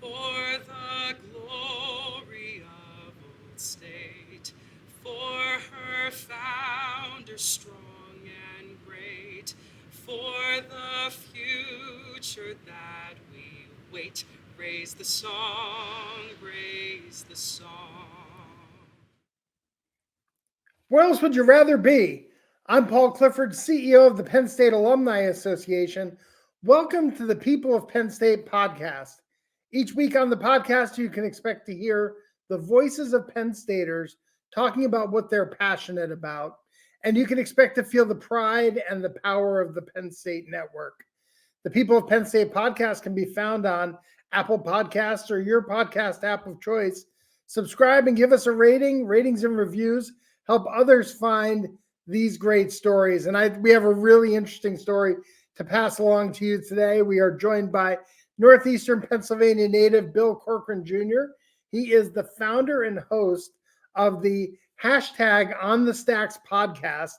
for the glory of old state, for her founder strong and great, for the future that we wait. Raise the song, raise the song. Where else would you rather be? I'm Paul Clifford, CEO of the Penn State Alumni Association. Welcome to the People of Penn State podcast. Each week on the podcast, you can expect to hear the voices of Penn Staters talking about what they're passionate about, and you can expect to feel the pride and the power of the Penn State network. The People of Penn State podcast can be found on Apple Podcasts or your podcast app of choice. Subscribe and give us a rating. Ratings and reviews help others find these great stories. And we have a really interesting story to pass along to you today. We are joined by Northeastern Pennsylvania native Bill Corcoran Jr. He is the founder and host of the hashtag OnTheStacks Podcast.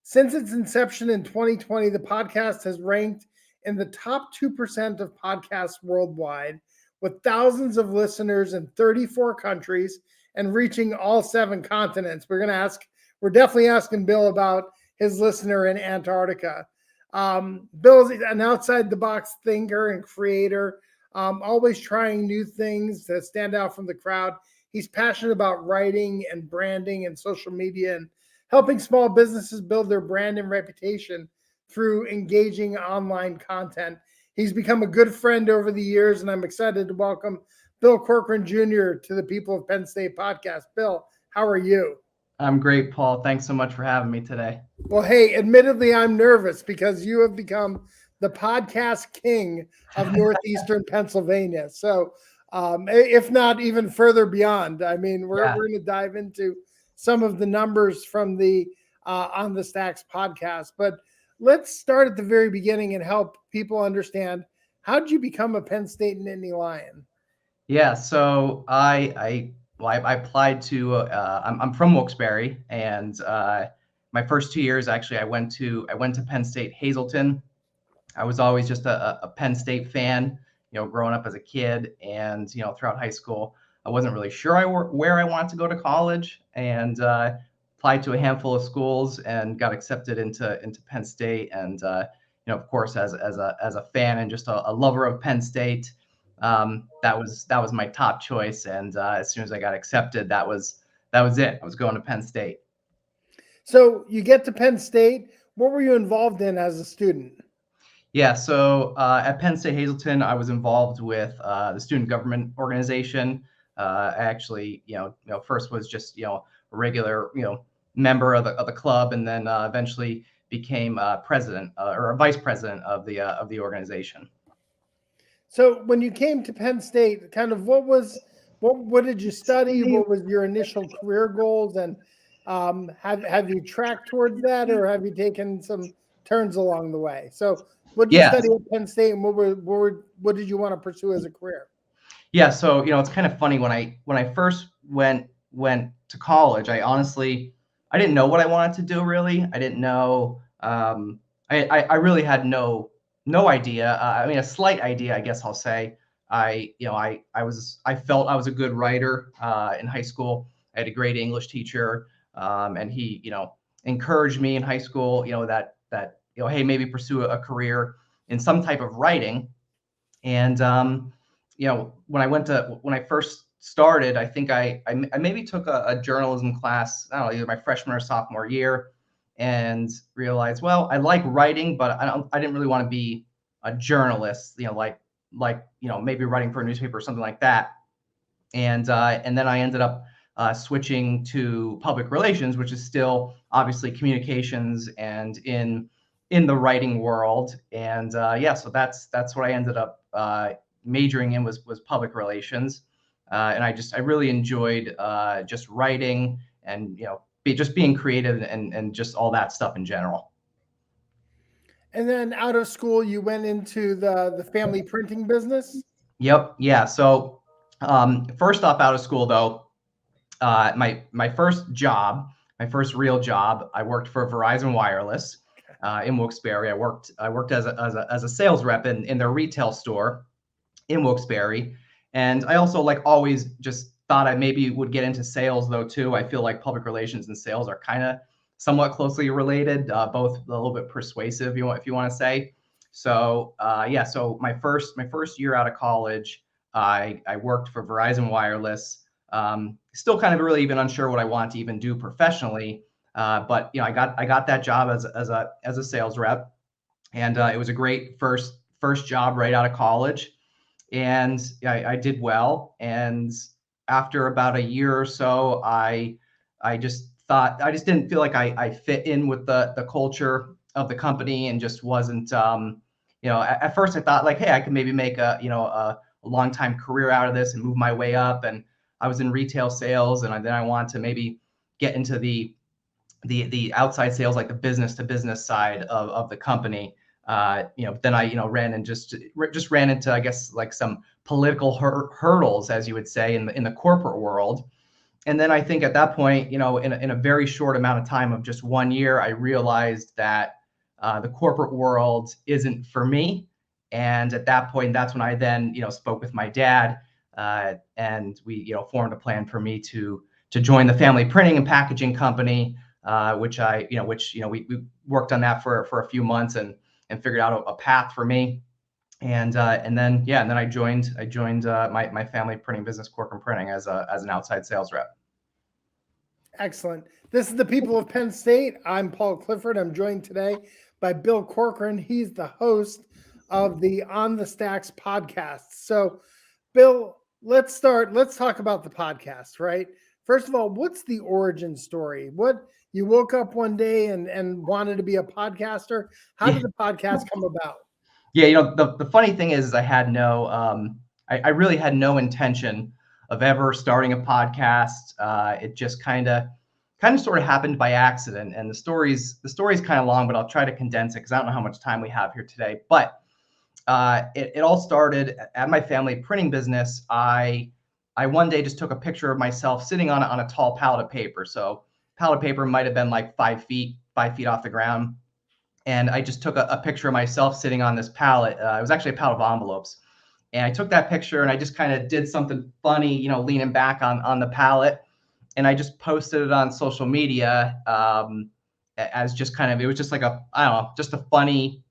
Since its inception in 2020, the podcast has ranked in the top 2% of podcasts worldwide, with thousands of listeners in 34 countries and reaching all 7 continents. We're definitely asking Bill about his listener in Antarctica. Bill's an outside the box thinker and creator, always trying new things to stand out from the crowd. He's passionate about writing and branding and social media and helping small businesses build their brand and reputation through engaging online content. He's become a good friend over the years, and I'm excited to welcome Bill Corcoran Jr. to the People of Penn State podcast. Bill, how are you? I'm great, Paul. Thanks so much for having me today. Well, hey, admittedly, I'm nervous because you have become the podcast king of Northeastern Pennsylvania. So if not even further beyond, I mean, we're going to dive into some of the numbers from the OnTheStacks podcast. But let's start at the very beginning and help people understand, how did you become a Penn State and Nittany Lion? Yeah, so I applied to. I'm from Wilkes-Barre, and my first 2 years actually I went to Penn State Hazleton. I was always just a Penn State fan, growing up as a kid, and throughout high school I wasn't really sure where I wanted to go to college, and applied to a handful of schools and got accepted into Penn State. And of course, as a fan and just a lover of Penn State, that was my top choice. And as soon as I got accepted, that was it. I was going to Penn State. So you get to Penn State. What were you involved in as a student? Yeah, so at Penn State Hazleton, I was involved with the student government organization. I actually, first was just a regular member of the club, and then eventually became president or a vice president of the organization. So when you came to Penn State, kind of what did you study? What was your initial career goals, and have you tracked towards that, or have you taken some turns along the way? So what did you study at Penn State, and what did you want to pursue as a career? Yeah, so it's kind of funny, when I first went to college, I didn't know what I wanted to do, really. I didn't know. I really had no idea. I mean, a slight idea, I guess I'll say. I felt I was a good writer in high school. I had a great English teacher, and he encouraged me in high school, that hey, maybe pursue a career in some type of writing. And when I first started, I think I maybe took a journalism class, I don't know, either my freshman or sophomore year, and realized, well, I like writing, but I didn't really want to be a journalist, like maybe writing for a newspaper or something like that. And then I ended up switching to public relations, which is still obviously communications and in the writing world. And so that's what I ended up majoring in was public relations. And I really enjoyed just writing and just being creative and just all that stuff in general. And then out of school, you went into the family printing business? Yep. Yeah. So first off, out of school, though, my first real job, I worked for Verizon Wireless in Wilkes-Barre. I worked as a sales rep in their retail store in Wilkes-Barre. And I also like always just thought I maybe would get into sales though too. I feel like public relations and sales are kind of somewhat closely related, both a little bit persuasive, if you want to say. So yeah, so my first year out of college, I worked for Verizon Wireless. Still kind of really even unsure what I want to even do professionally, but you know, I got that job as a sales rep, and it was a great first job right out of college, and I did well. And after about a year or so, I just thought I just didn't feel like I fit in with the culture of the company, and just wasn't. At first I thought like, hey, I could maybe make a long time career out of this and move my way up. And I was in retail sales, and then I wanted to maybe get into the outside sales, like the business to business side of the company. Then I ran and just ran into, I guess, like some political hurdles, as you would say, in the corporate world. And then I think at that point, in a very short amount of time of just 1 year, I realized that the corporate world isn't for me. And at that point, that's when I then spoke with my dad, and we formed a plan for me to join the family printing and packaging company, which we worked on that for a few months and figured out a path for me. And then I joined my family printing business, Corcoran Printing, as an outside sales rep. Excellent. This is the People of Penn State. I'm Paul Clifford. I'm joined today by Bill Corcoran. He's the host of the OnTheStacks Podcast. So, Bill, let's talk about the podcast, right? First of all, what's the origin story? What, you woke up one day and wanted to be a podcaster? How did the podcast come about? Yeah, the funny thing is I had I really had no intention of ever starting a podcast. It just kind of sort of happened by accident. And the story's kind of long, but I'll try to condense it because I don't know how much time we have here today. But it all started at my family printing business. I one day just took a picture of myself sitting on a tall pallet of paper. So pallet of paper might have been like 5 feet off the ground. And I just took a picture of myself sitting on this pallet. It was actually a pallet of envelopes. And I took that picture and I just kind of did something funny, leaning back on the pallet. And I just posted it on social media as just kind of, it was just like just a funny,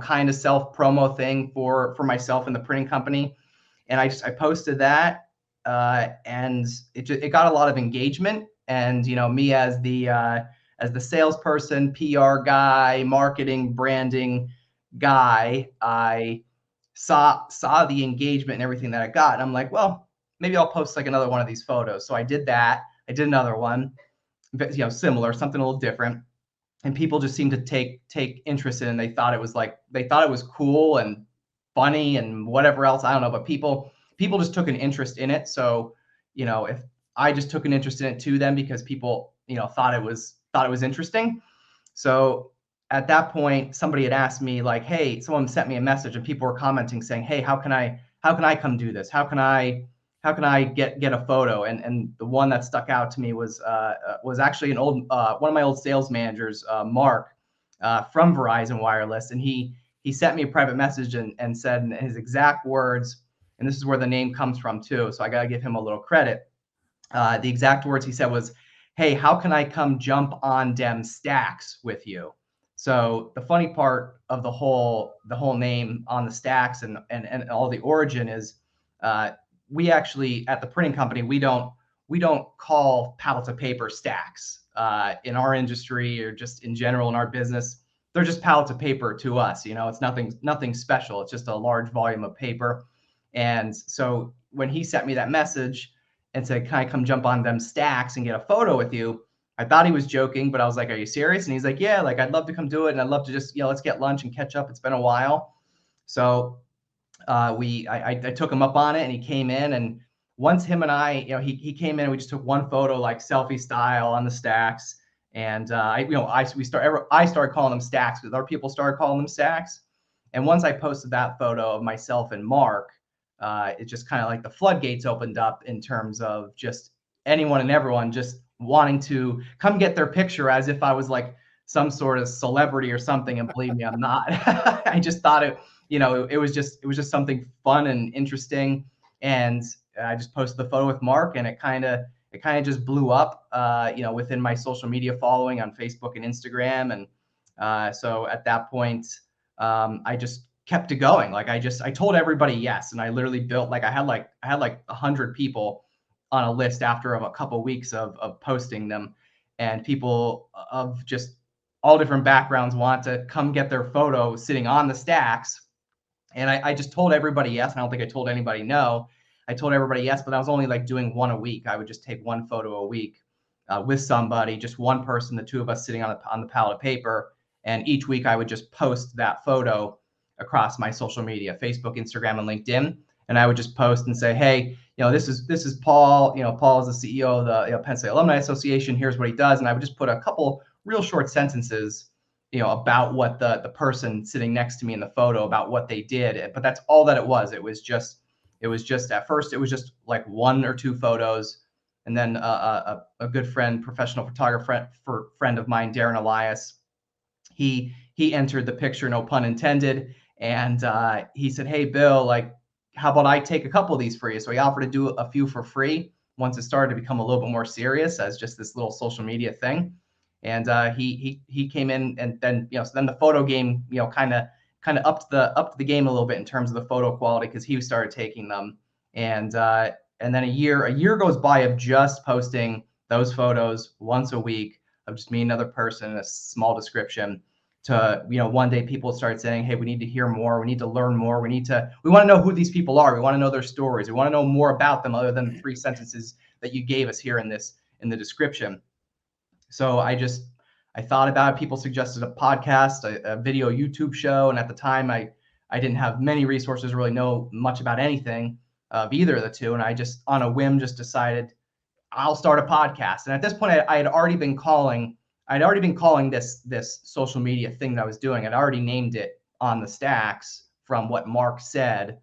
kind of self-promo thing for myself and the printing company. And I posted that and it got a lot of engagement. And, me as the salesperson, PR guy, marketing, branding guy, I saw the engagement and everything that I got. And I'm like, well, maybe I'll post like another one of these photos. So I did that. I did another one, similar, something a little different. And people just seemed to take interest in it. And they thought it was cool and funny and whatever else. I don't know, but people just took an interest in it. So, if I just took an interest in it too, then because people, thought it was interesting. So at that point, somebody had asked me like, hey, someone sent me a message and people were commenting saying, hey, how can I come do this? How can I get a photo? And the one that stuck out to me was actually one of my old sales managers, Mark, from Verizon Wireless. And he sent me a private message and said in his exact words, and this is where the name comes from too, so I got to give him a little credit. The exact words he said was, hey, how can I come jump on dem stacks with you? So the funny part of the whole name on the stacks and all the origin is, we actually at the printing company, we don't call pallets of paper stacks. In our industry or just in general in our business, they're just pallets of paper to us. It's nothing special. It's just a large volume of paper. And so when he sent me that message and said, can I come jump on them stacks and get a photo with you? I thought he was joking, but I was like, are you serious? And he's like, yeah, like I'd love to come do it. And I'd love to just, let's get lunch and catch up. It's been a while. So I took him up on it and he came in, and once him and I, he came in and we just took one photo, like selfie style on the stacks. And I started calling them stacks because other people started calling them stacks. And once I posted that photo of myself and Mark, it just kind of like the floodgates opened up in terms of just anyone and everyone just wanting to come get their picture as if I was like some sort of celebrity or something. And believe me, I'm not. I just thought it was just something fun and interesting. And I just posted the photo with Mark, and it kind of just blew up, within my social media following on Facebook and Instagram. And so at that point, I just kept it going. Like I told everybody yes, and I literally built I had 100 people on a list after a couple of weeks of posting them, and people of just all different backgrounds want to come get their photo sitting on the stacks. And I just told everybody yes. And I don't think I told anybody no. I told everybody yes, but I was only doing one a week. I would just take one photo a week with somebody, just one person, the two of us sitting on the pallet of paper. And each week I would just post that photo across my social media, Facebook, Instagram, and LinkedIn. And I would just post and say, hey, this is Paul. Paul is the CEO of the Penn State Alumni Association. Here's what he does. And I would just put a couple real short sentences, about what the person sitting next to me in the photo, about what they did. But that's all that it was. It was just at first, it was just one or two photos. And then a good friend, professional photographer friend of mine, Darren Elias, he entered the picture, no pun intended. And he said, hey, Bill, how about I take a couple of these for you? So he offered to do a few for free once it started to become a little bit more serious as just this little social media thing. And he came in, and then so then the photo game kind of upped the game a little bit in terms of the photo quality, because he started taking them. And then a year goes by of just posting those photos once a week of just me and another person, a small description, to one day people started saying, hey, we need to hear more, we need to learn more, we want to know who these people are, we want to know their stories, we want to know more about them other than the 3 sentences that you gave us here in the description. So I thought about it. People suggested a podcast, a video YouTube show. And at the time, I didn't have many resources, really know much about anything of either of the two. And I just, on a whim, just decided I'll start a podcast. And at this point, I had already been calling this social media thing that I was doing. I'd already named it On The Stacks, from what Mark said,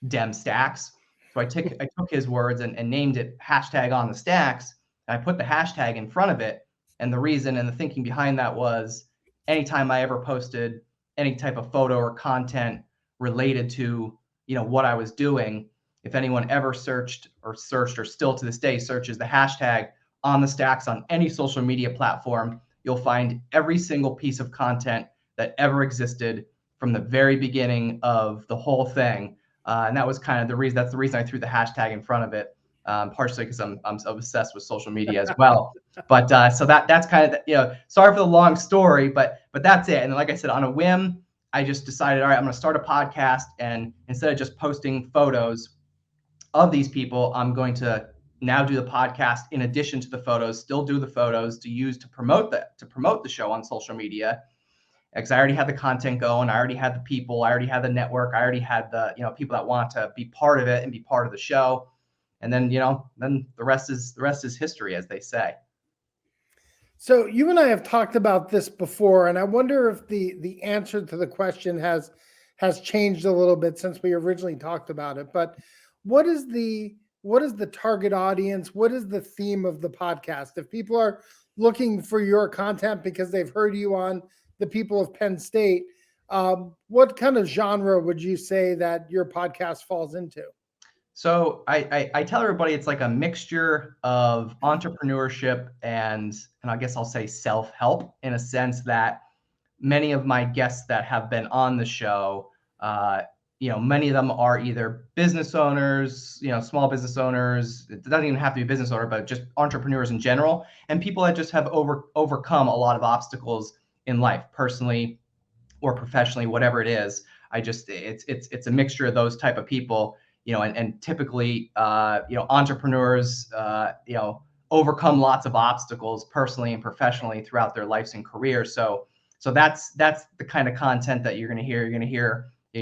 Dem Stacks. So I took his words and named it #OnTheStacks. And I put the hashtag in front of it. And the reason and the thinking behind that was, anytime I ever posted any type of photo or content related to, what I was doing, if anyone ever searched or still to this day searches the hashtag #OnTheStacks on any social media platform, you'll find every single piece of content that ever existed from the very beginning of the whole thing. And that was kind of the reason. That's the reason I threw the hashtag in front of it. Partially because I'm obsessed with social media as well. But so that's kind of, sorry for the long story, but that's it. And like I said, on a whim, I just decided, all right, I'm going to start a podcast. And instead of just posting photos of these people, I'm going to now do the podcast in addition to the photos, still do the photos to use to promote the show on social media. Because I already had the content going, I already had the people, I already had the network, I already had the people that want to be part of it and be part of the show. And then, then the rest is history, as they say. So you and I have talked about this before, and I wonder if the answer to the question has changed a little bit since we originally talked about it. But what is the target audience? What is the theme of the podcast? If people are looking for your content because they've heard you on the People of Penn State, what kind of genre would you say that your podcast falls into? So I tell everybody it's like a mixture of entrepreneurship and I guess I'll say self-help, in a sense that many of my guests that have been on the show, many of them are either business owners, small business owners. It doesn't even have to be a business owner, but just entrepreneurs in general, and people that just have overcome a lot of obstacles in life, personally or professionally, whatever it is. It's a mixture of those type of people. And typically, entrepreneurs, overcome lots of obstacles personally and professionally throughout their lives and careers. So that's the kind of content that you're going to hear. You're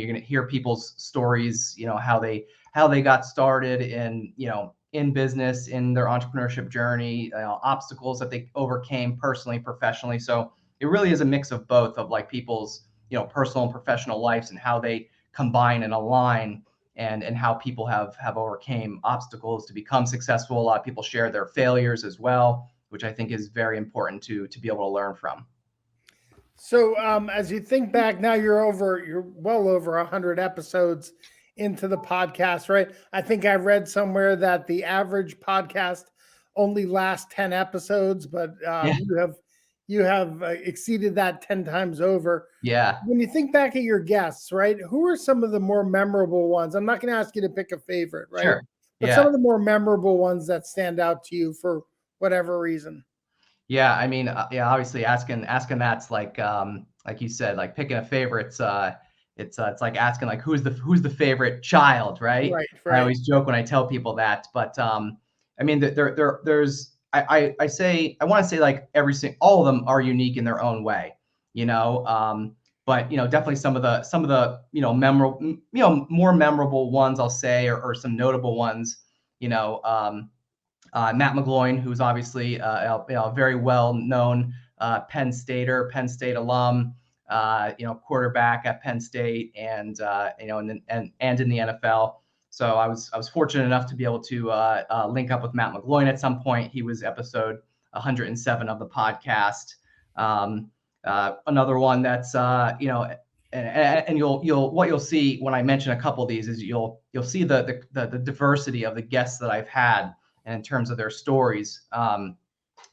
going to hear people's stories, how they got started in business, in their entrepreneurship journey, obstacles that they overcame personally, professionally. So it really is a mix of both, of people's, personal and professional lives, and how they combine and align. And how people have overcame obstacles to become successful. A lot of people share their failures as well, which I think is very important to be able to learn from. So as you think back now, you're well over 100 episodes into the podcast, right? I think I read somewhere that the average podcast only lasts 10 episodes, but Yeah. you have exceeded that 10 times over. Yeah. When you think back at your guests, right? Who are some of the more memorable ones? I'm not going to ask you to pick a favorite, right? Sure. But Yeah. some of the more memorable ones that stand out to you for whatever reason. Yeah, I mean, yeah, obviously asking that's like you said, like picking a favorite. It's like asking like who's the favorite child, right? Right, I right. always joke when I tell people that, but I mean, there's I say I want to say like all of them are unique in their own way, you know. But you know, definitely some of the memorable, more memorable ones I'll say, or some notable ones, you know. Matt McGloin, who's obviously a very well-known Penn State alum, quarterback at Penn State, and and in the NFL. So I was fortunate enough to be able to link up with Matt McGloin at some point. He was episode 107 of the podcast. Another one that's and you'll see when I mention a couple of these is you'll see the diversity of the guests that I've had, and in terms of their stories.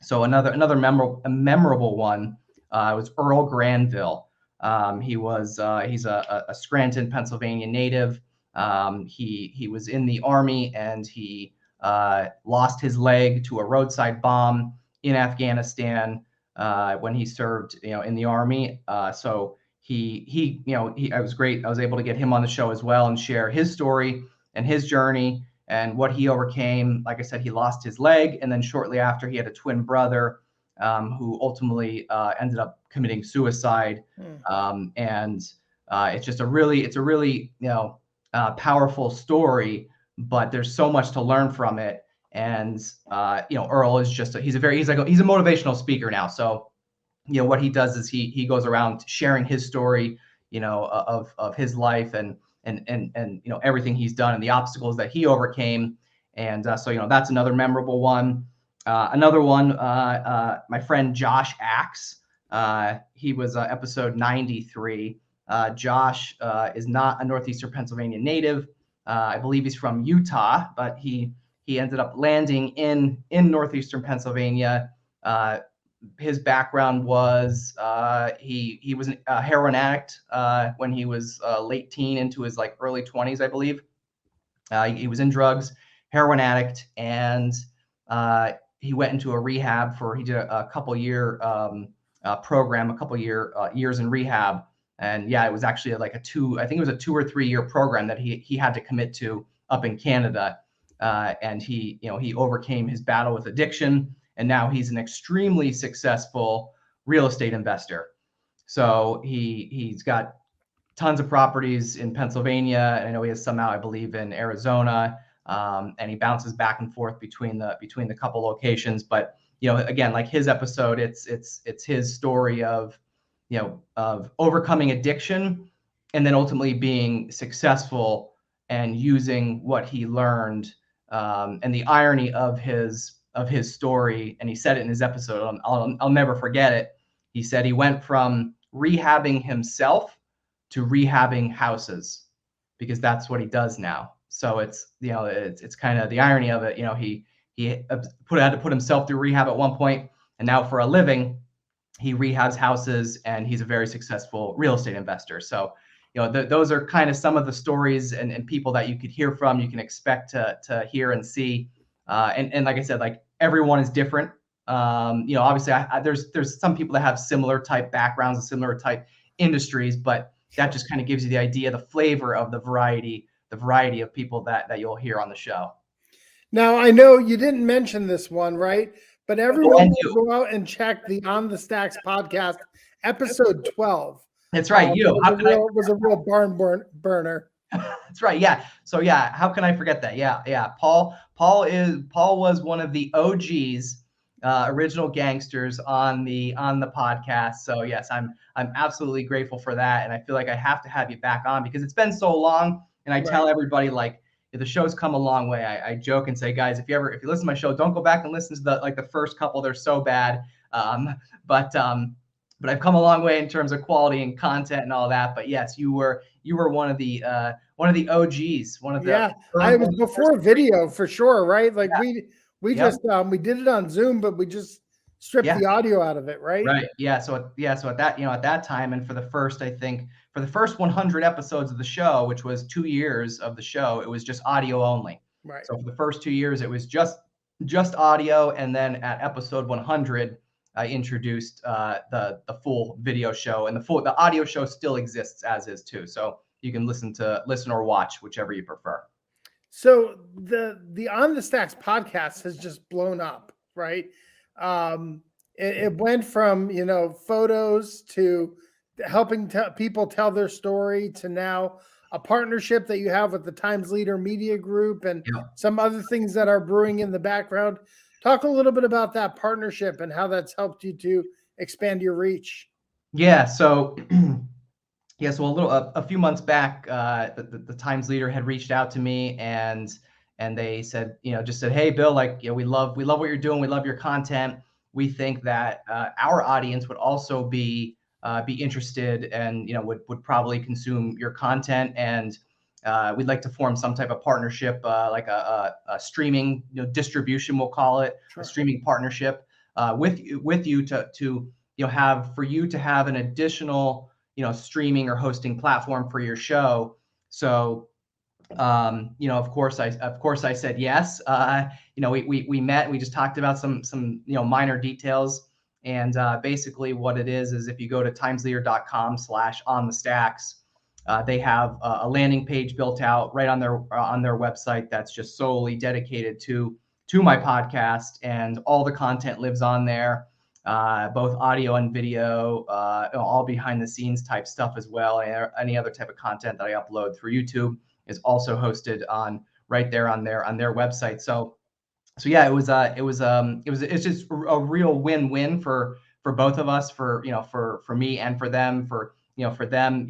So another memorable one was Earl Granville. He's a Scranton, Pennsylvania native. He was in the Army, and he lost his leg to a roadside bomb in Afghanistan when he served in the Army. So I was great. I was able to get him on the show as well and share his story and his journey and what he overcame. Like I said, he lost his leg, and then shortly after, he had a twin brother who ultimately ended up committing suicide. It's just a really powerful story, but there's so much to learn from it. And Earl is just he's a motivational speaker now. So what he does is he goes around sharing his story, of his life and everything he's done and the obstacles that he overcame. And so that's another memorable one. Another one, my friend Josh Axe. He was episode 93. Josh is not a Northeastern Pennsylvania native. I believe he's from Utah, but he ended up landing in Northeastern Pennsylvania. His background was he was a heroin addict when he was late teen into his early 20s, I believe. He was in drugs, heroin addict, and he went into a rehab he did a couple year program, years in rehab. And yeah, it was actually I think it was a 2 or 3 year program that he had to commit to up in Canada. And he overcame his battle with addiction. And now he's an extremely successful real estate investor. So he's got tons of properties in Pennsylvania, and I know he has some out, I believe, in Arizona. And he bounces back and forth between the couple locations. But again, like his episode, it's his story of overcoming addiction and then ultimately being successful and using what he learned, and the irony of his story. And he said it in his episode. I'll never forget it. He said he went from rehabbing himself to rehabbing houses, because that's what he does now. So it's kind of the irony of it. He had to put himself through rehab at one point, and now for a living, he rehabs houses, and he's a very successful real estate investor. So those are kind of some of the stories and people that you could hear from, you can expect to hear and see. And like I said, everyone is different. Obviously there's some people that have similar type backgrounds and similar type industries, but that just kind of gives you the idea, the flavor of the variety of people that you'll hear on the show. Now, I know you didn't mention this one, right? But everyone will go out and check the On the Stacks podcast, episode 12. That's right. Was a real barn burner. That's right. Yeah. So yeah, how can I forget that? Yeah. Paul was one of the OGs, original gangsters on the podcast. So yes, I'm absolutely grateful for that, and I feel like I have to have you back on because it's been so long. And I tell everybody, the show's come a long way. I joke and say, guys, if you listen to my show, don't go back and listen to the first couple. They're so bad. But I've come a long way in terms of quality and content and all that. But yes, you were one of the the OGs, one of the I was before video for sure, right? Like we Yep. just we did it on Zoom, but we just stripped the audio out of it, right? Right. Yeah. So at that, at that time, and for the first 100 episodes of the show, which was 2 years of the show, it was just audio only. Right. So for the first 2 years, it was just audio, and then at episode 100, I introduced the full video show, and the audio show still exists as is too. So you can listen or watch, whichever you prefer. So the On the Stacks podcast has just blown up, right? It went from photos to helping people tell their story to now a partnership that you have with the Times Leader Media Group and some other things that are brewing in the background. Talk a little bit about that partnership and how that's helped you to expand your reach. Yeah. So a few months back, the Times Leader had reached out to me, and they said, hey, Bill, we love what you're doing. We love your content. We think that our audience would also be interested and would probably consume your content, and we'd like to form some type of partnership, like a streaming distribution, we'll call it, a streaming partnership with you to have an additional streaming or hosting platform for your show. So of course I said yes. We met, we just talked about some minor details, and basically what it is if you go to timesleader.com/onthestacks, they have a landing page built out right on their website that's just solely dedicated to my podcast, and all the content lives on there, both audio and video, all behind the scenes type stuff as well. Any other type of content that I upload through YouTube is also hosted right there on their website. So yeah, it's just a real win-win for both of us, for me and for them. For them,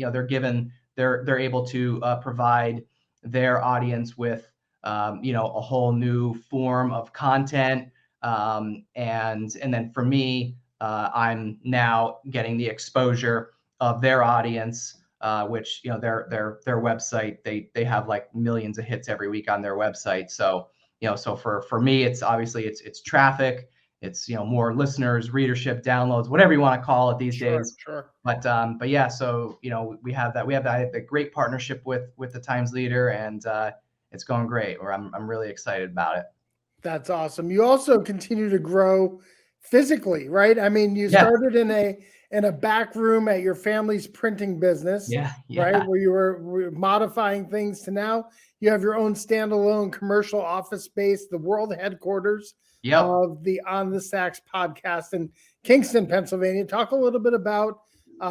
they're able to provide their audience with a whole new form of content, and then for me, I'm now getting the exposure of their audience, which their website, they have like millions of hits every week on their website. So so for me, it's obviously it's traffic, it's more listeners, readership, downloads, whatever you want to call it these days. Sure. But yeah, so we have a great partnership with the Times Leader, and it's going great. I'm really excited about it. That's awesome. You also continue to grow physically, right? I mean, you started in a back room at your family's printing business, right? Where you were modifying things, to now you have your own standalone commercial office space, the world headquarters of the On the Stacks podcast in Kingston, Pennsylvania. Talk a little bit about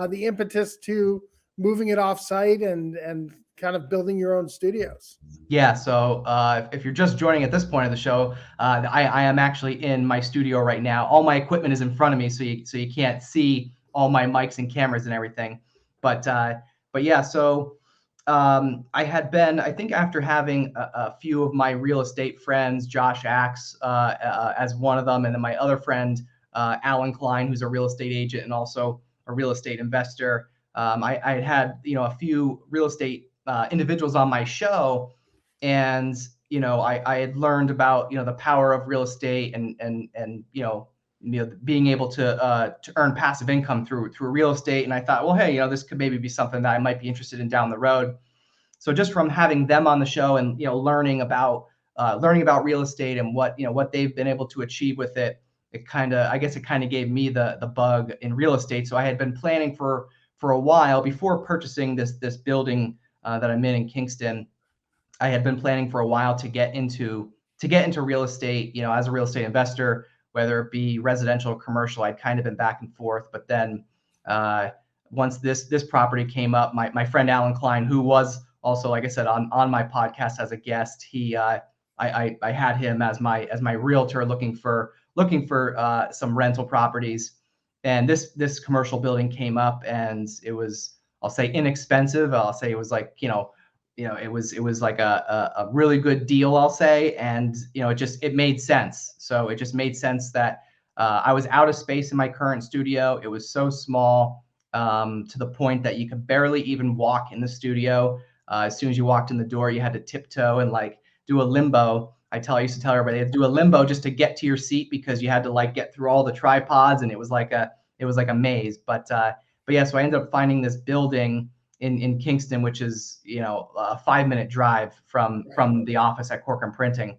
the impetus to moving it off-site and kind of building your own studios. Yeah. So if you're just joining at this point of the show, I am actually in my studio right now. All my equipment is in front of me, so you can't see all my mics and cameras and everything. But yeah. So I had been, I think, after having a few of my real estate friends, Josh Axe as one of them, and then my other friend, Alan Klein, who's a real estate agent and also a real estate investor. I had a few real estate individuals on my show, and I had learned about the power of real estate and being able to earn passive income through real estate. And I thought, well, hey, this could maybe be something that I might be interested in down the road. So just from having them on the show and learning about real estate and what they've been able to achieve with it, it kind of gave me the bug in real estate. So I had been planning for a while before purchasing this building that I'm in Kingston. I had been planning for a while to get into real estate, as a real estate investor, whether it be residential or commercial. I'd kind of been back and forth, but then once this property came up, my friend Alan Klein, who was also, like I said, on my podcast as a guest, I had him as my realtor looking for some rental properties, and this commercial building came up, and it was, I'll say, inexpensive. I'll say it was like it was like a really good deal, I'll say, and it made sense. So it just made sense that I was out of space in my current studio. It was so small, to the point that you could barely even walk in the studio. As soon as you walked in the door, you had to tiptoe and like do a limbo. I used to tell everybody you had to do a limbo just to get to your seat because you had to like get through all the tripods, and it was like a maze. But yeah, so I ended up finding this building in Kingston, which is, a 5-minute drive from the office at Corcoran Printing,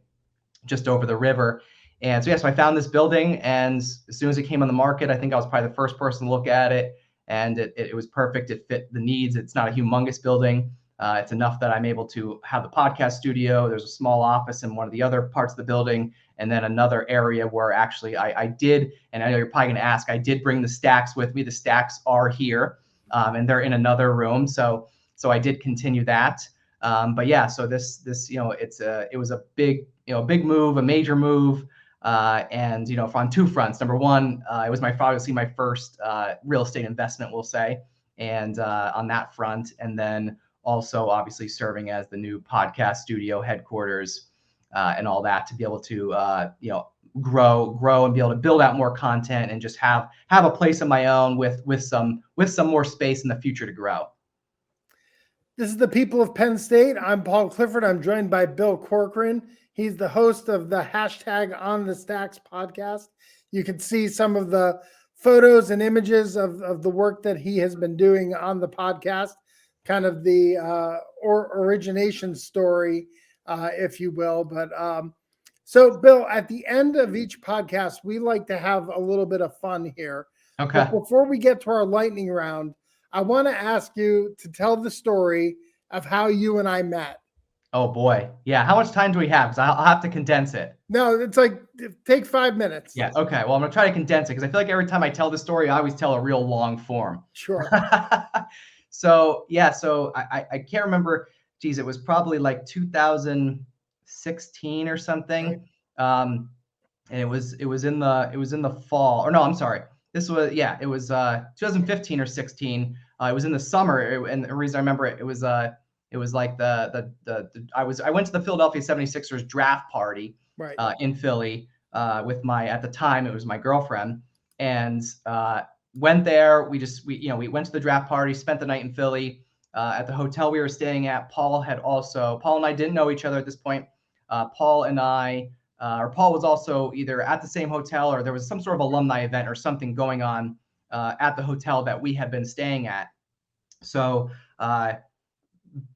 just over the river. And so, yeah, so I found this building, and as soon as it came on the market, I think I was probably the first person to look at it, and it was perfect. It fit the needs. It's not a humongous building. It's enough that I'm able to have the podcast studio. There's a small office in one of the other parts of the building, and then another area where actually I did, and I know you're probably going to ask, I did bring the stacks with me. The stacks are here, and they're in another room. So I did continue that. But yeah, so this it was a big move, a major move, and on two fronts. Number one, it was obviously my first real estate investment, we'll say, and on that front, and then also obviously serving as the new podcast studio headquarters and all that, to be able to grow and be able to build out more content and just have a place of my own with some more space in the future to grow. This is the People of Penn State. I'm Paul Clifford. I'm joined by Bill Corcoran. He's the host of the hashtag OnTheStacks Podcast. You can see some of the photos and images of the work that he has been doing on the podcast, kind of the origination story, if you will. But so, Bill, at the end of each podcast, we like to have a little bit of fun here. Okay. But before we get to our lightning round, I want to ask you to tell the story of how you and I met. Oh boy. Yeah. How much time do we have? Because I'll have to condense it. No, it's like, take 5 minutes. Yeah. Okay. Well, I'm going to try to condense it because I feel like every time I tell the story, I always tell a real long form. Sure. So I can't remember. Geez, it was probably like 2016 or something. Right. And it was in the fall, or no, I'm sorry. It was 2015 or 16. It was in the summer, and the reason I remember it was like I went to the Philadelphia 76ers draft party, right, in Philly with at the time it was my girlfriend, and went there. We went to the draft party, spent the night in Philly at the hotel we were staying at. Paul and I didn't know each other at this point. Paul was also either at the same hotel or there was some sort of alumni event or something going on at the hotel that we had been staying at. So,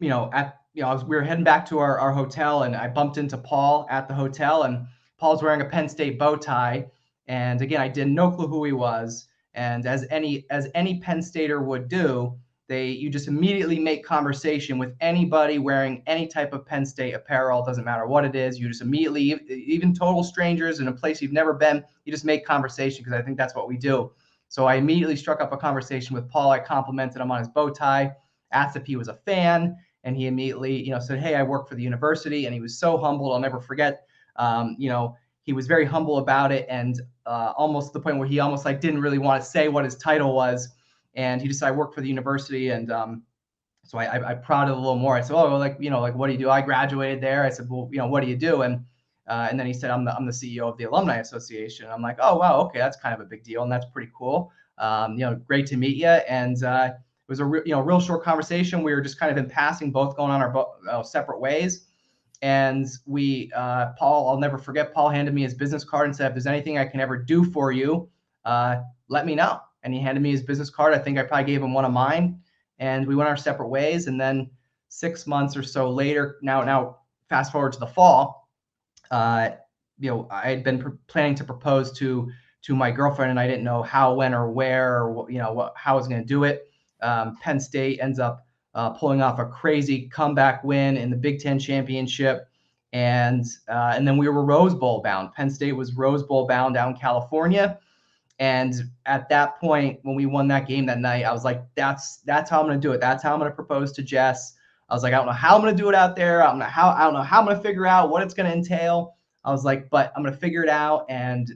we were heading back to our hotel, and I bumped into Paul at the hotel, and Paul's wearing a Penn State bow tie. And again, I did no clue who he was. And as any Penn Stater would do, you just immediately make conversation with anybody wearing any type of Penn State apparel. It doesn't matter what it is. You just immediately, even total strangers in a place you've never been, you just make conversation, because I think that's what we do. So I immediately struck up a conversation with Paul. I complimented him on his bow tie, asked if he was a fan, and he immediately, said, "Hey, I work for the university." And he was so humble. I'll never forget. He was very humble about it, and almost to the point where he almost like didn't really want to say what his title was. And he just said, "I work for the university." And so I prodded a little more. I said, "Oh, what do you do?" "I graduated there." I said, "Well, what do you do?" And then he said, I'm the CEO of the Alumni Association." I'm like, "Oh, wow. Okay. That's kind of a big deal. And that's pretty cool. Great to meet you." And it was a real short conversation. We were just kind of in passing, both going on our separate ways. And Paul, I'll never forget, Paul handed me his business card and said, "If there's anything I can ever do for you, let me know." And he handed me his business card. I think I probably gave him one of mine, and we went our separate ways. And then 6 months or so later, now fast forward to the fall, I had been planning to propose to my girlfriend, and I didn't know how, when, or where, or how I was going to do it. Penn State ends up pulling off a crazy comeback win in the Big Ten championship, and then we were Rose Bowl bound. Penn State was Rose Bowl bound down in California. And at that point, when we won that game that night, I was like, that's how I'm going to do it. That's how I'm going to propose to Jess. I was like, I don't know how I'm going to do it out there. I don't know how I'm going to figure out what it's going to entail. I was like, but I'm going to figure it out. And,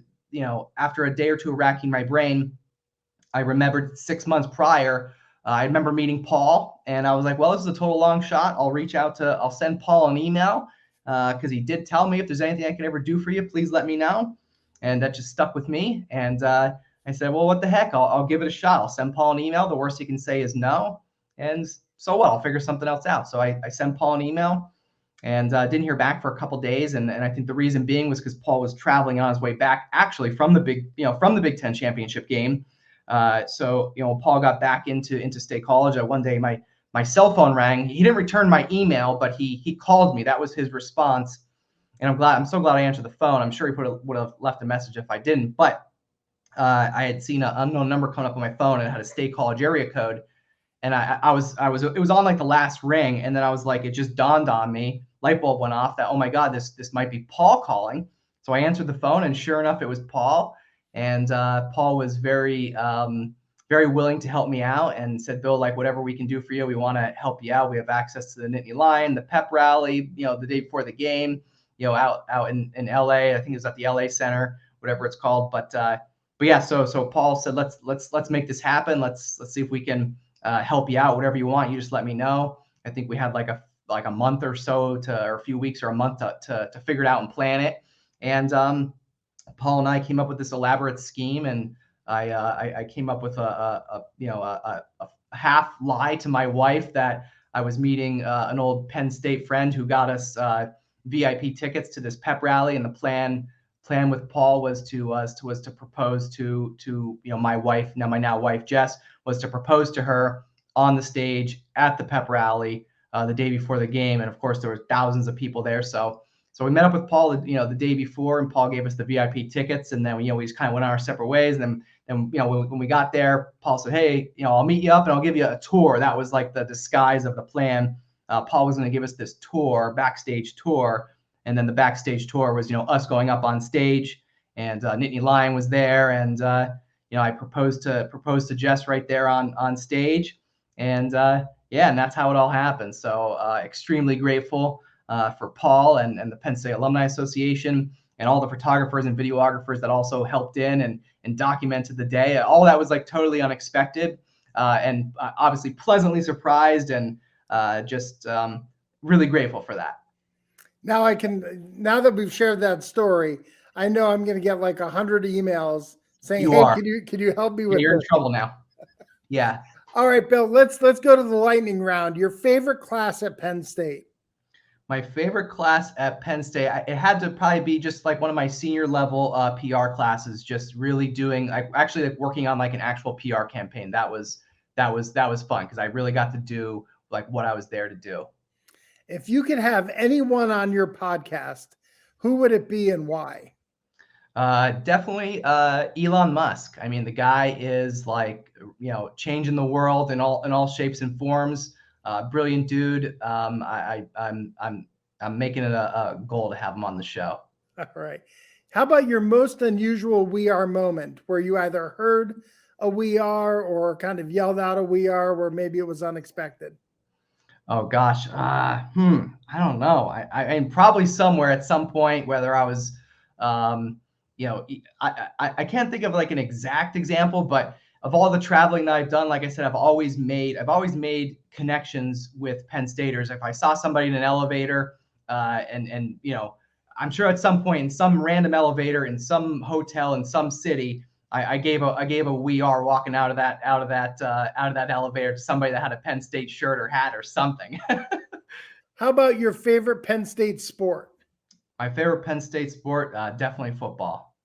after a day or two of racking my brain, I remembered 6 months prior, I remember meeting Paul, and I was like, well, this is a total long shot. I'll send Paul an email because he did tell me, if there's anything I could ever do for you, please let me know. And that just stuck with me. And I said, well, what the heck? I'll give it a shot. I'll send Paul an email. The worst he can say is no. And so what? I'll figure something else out. So I sent Paul an email and didn't hear back for a couple days. And I think the reason being was because Paul was traveling on his way back, actually from the Big Ten championship game. So Paul got back into State College. One day my cell phone rang. He didn't return my email, but he called me. That was his response. And I'm so glad I answered the phone. I'm sure he would have left a message if I didn't. But I had seen an unknown number come up on my phone, and it had a State College area code. And it was on like the last ring. And then I was like, it just dawned on me, light bulb went off that, oh my God, this might be Paul calling. So I answered the phone, and sure enough, it was Paul. And Paul was very willing to help me out and said, Bill, like whatever we can do for you, we want to help you out. We have access to the Nittany Lion, the pep rally, the day before the game, out in LA. I think it was at the LA Center, whatever it's called. But yeah, so Paul said, let's make this happen. Let's see if we can help you out. Whatever you want, you just let me know. I think we had like a month or so or a few weeks or a month to figure it out and plan it. And Paul and I came up with this elaborate scheme, and I came up with a half lie to my wife that I was meeting an old Penn State friend who got us VIP tickets to this pep rally, and the plan with Paul was to propose to my wife, my now wife Jess, was to propose to her on the stage at the pep rally the day before the game, and of course there were thousands of people there. So we met up with Paul, the day before, and Paul gave us the VIP tickets, and then we just kind of went our separate ways. And then when we got there, Paul said, "Hey, I'll meet you up and I'll give you a tour." That was like the disguise of the plan. Paul was going to give us this tour, backstage tour, and then the backstage tour was us going up on stage, and Nittany Lion was there, and I proposed to Jess right there on stage, and and that's how it all happened. So extremely grateful for Paul and the Penn State Alumni Association and all the photographers and videographers that also helped in and documented the day. All that was like totally unexpected, and obviously pleasantly surprised, and just really grateful for that. Now that we've shared that story, I know I'm going to get like 100 emails saying, can you help me with You're this? In trouble now. Yeah. All right, Bill, let's go to the lightning round. Your favorite class at Penn State? My favorite class at Penn State, it had to probably be just like one of my senior level PR classes, just really doing, actually like working on like an actual PR campaign. That was fun because I really got to do like what I was there to do. If you could have anyone on your podcast, who would it be and why? Definitely Elon Musk. I mean, the guy is like, changing the world in all shapes and forms. Brilliant dude. I'm making it a goal to have him on the show. All right. How about your most unusual We Are moment where you either heard a We Are or kind of yelled out a We Are where maybe it was unexpected? Oh gosh. I don't know. I'm probably somewhere at some point, whether I was, I can't think of like an exact example, but of all the traveling that I've done, like I said, I've always made connections with Penn Staters. If I saw somebody in an elevator, and I'm sure at some point in some random elevator in some hotel in some city, I gave a We Are walking out of that elevator to somebody that had a Penn State shirt or hat or something. How about your favorite Penn State sport? My favorite Penn State sport, definitely football.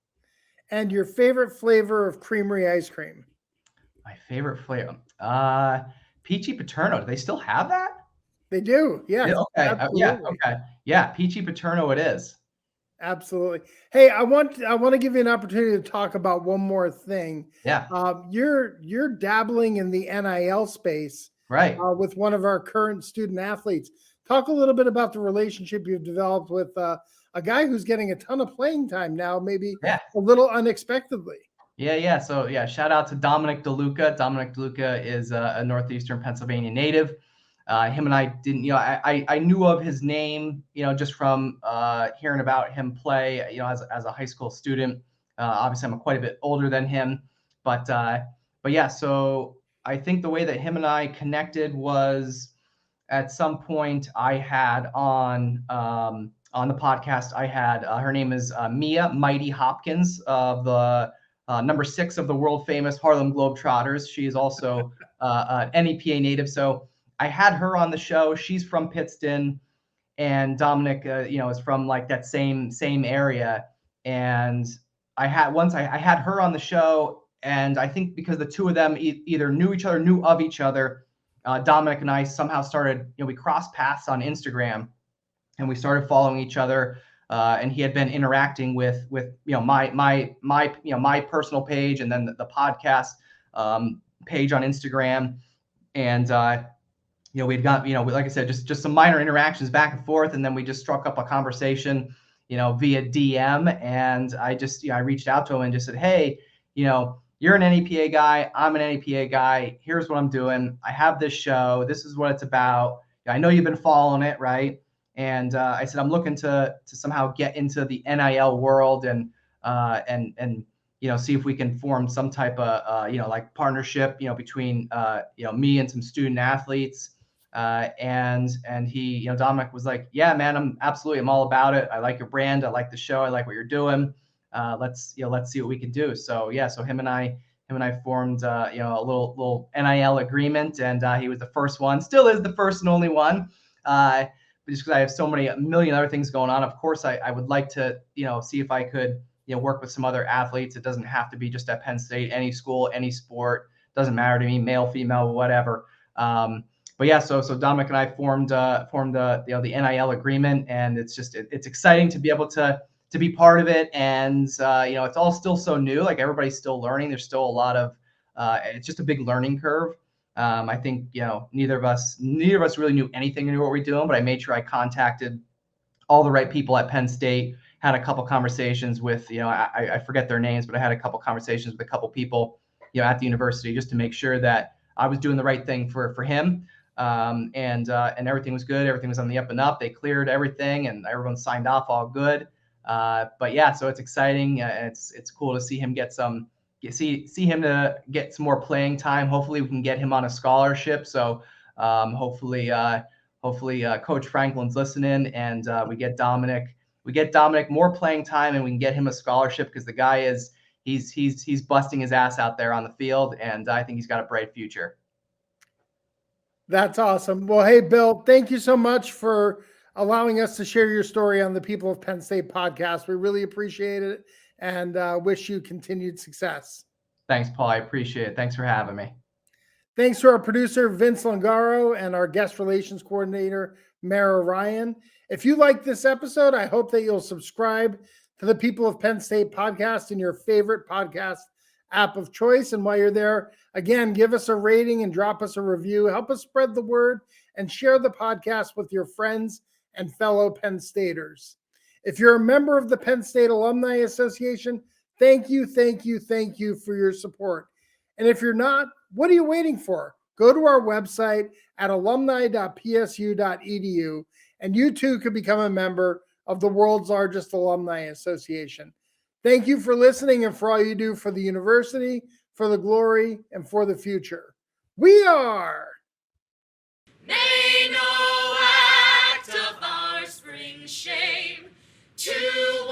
And your favorite flavor of creamery ice cream? My favorite flavor, Peachy Paterno. Do they still have that? They do. Yeah. Okay. Yeah. Peachy Paterno it is. Absolutely. Hey, I want to give you an opportunity to talk about one more thing. Yeah. You're dabbling in the NIL space, right? With one of our current student athletes. Talk a little bit about the relationship you've developed with a guy who's getting a ton of playing time now, maybe a little unexpectedly. Yeah. So shout out to Dominic DeLuca. Dominic DeLuca is a Northeastern Pennsylvania native. Him and I didn't, I knew of his name, just from hearing about him play, as a high school student. Obviously, I'm quite a bit older than him, but yeah. So I think the way that him and I connected was at some point I had on the podcast. I had her name is Mia Mighty Hopkins of the number 6 of the world famous Harlem Globetrotters. She is also an NEPA native. So I had her on the show. She's from Pittston, and Dominic, is from like that same area. And I had her on the show, and I think because the two of them either knew of each other, Dominic and I somehow started, we crossed paths on Instagram, and we started following each other. And he had been interacting with my personal page, and then the podcast page on Instagram. And we'd got, like I said, just some minor interactions back and forth, and then we just struck up a conversation, via DM. And I reached out to him and just said, hey, you're an NEPA guy, I'm an NEPA guy. Here's what I'm doing. I have this show. This is what it's about. I know you've been following it, right? And I said, I'm looking to somehow get into the NIL world, and see if we can form some type of like partnership, between me and some student athletes. And he, Dominic was like, yeah, man, I'm all about it. I like your brand. I like the show. I like what you're doing. Let's see what we can do. So him and I formed, a little NIL agreement, and he was the first one, still is the first and only one. Just because I have a million other things going on. Of course, I would like to, see if I could, work with some other athletes. It doesn't have to be just at Penn State, any school, any sport, doesn't matter to me, male, female, whatever. But yeah, so Dominic and I formed the NIL agreement, and it's exciting to be able to be part of it. And it's all still so new, like everybody's still learning. There's still a lot of it's just a big learning curve. I think neither of us really knew anything into what we're doing, but I made sure I contacted all the right people at Penn State. Had a couple conversations with I forget their names, but I had a couple conversations with a couple people at the university, just to make sure that I was doing the right thing for him. And everything was good. Everything was on the up and up. They cleared everything, and everyone signed off all good. But yeah, so it's exciting. It's cool to see him see him to get some more playing time. Hopefully we can get him on a scholarship. So hopefully Coach Franklin's listening, and we get Dominic more playing time, and we can get him a scholarship, because the guy he's busting his ass out there on the field, and I think he's got a bright future. That's awesome. Well, hey, Bill, thank you so much for allowing us to share your story on the People of Penn State podcast. We really appreciate it, and wish you continued success. Thanks, Paul. I appreciate it. Thanks for having me. Thanks to our producer, Vince Langaro, and our guest relations coordinator, Mara Ryan. If you like this episode, I hope that you'll subscribe to the People of Penn State podcast in your favorite podcast app of choice. And while you're there, again, give us a rating and drop us a review. Help us spread the word and share the podcast with your friends and fellow Penn Staters. If you're a member of the Penn State Alumni Association, thank you for your support. And if you're not, what are you waiting for? Go to our website at alumni.psu.edu, and you too could become a member of the world's largest alumni association. Thank you for listening and for all you do for the university, for the glory, and for the future. We are. May no act of ours bring shame to